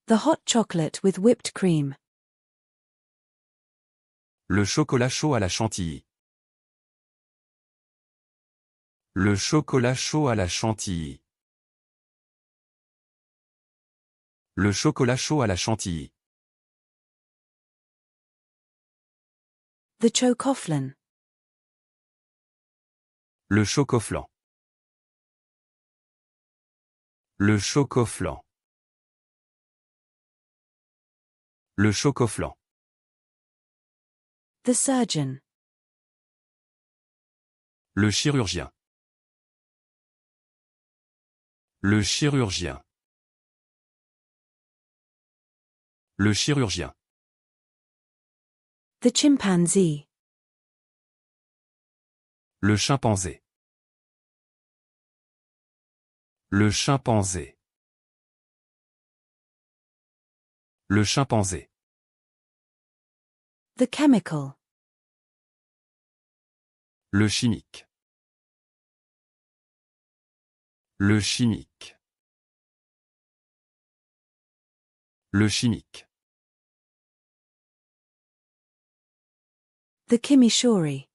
The hot chocolate with whipped cream. Le chocolat chaud à la chantilly. Le chocolat chaud à la chantilly. Le chocolat chaud à la chantilly. The chocofflan. Le chocoflan. Le chocoflan. Le chocoflan. The surgeon. Le chirurgien. Le chirurgien. Le chirurgien. The chimpanzee. Le chimpanzé. Le chimpanzé. Le chimpanzé. The chemical. Le chimique. Le chimique. Le chimique. The chimichurri.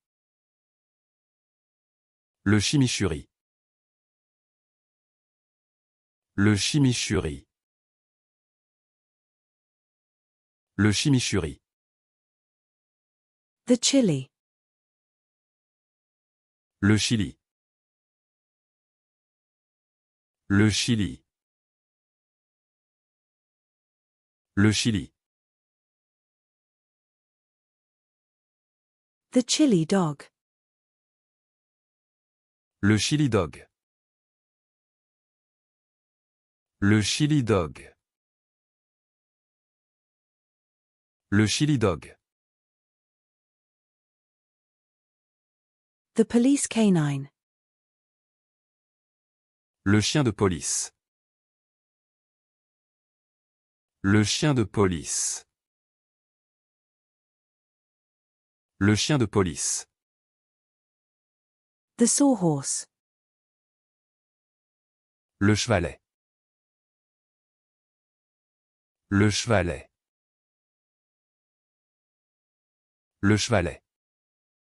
Le chimichurri. Le chimichurri. Le chimichurri. The chili. Le Chili. Le Chili. Le Chili. The chili dog. Le chili dog. Le chili dog. Le chili dog. The police canine. Le chien de police. Le chien de police. Le chien de police. The sawhorse. Le chevalet. Le chevalet. Le chevalet.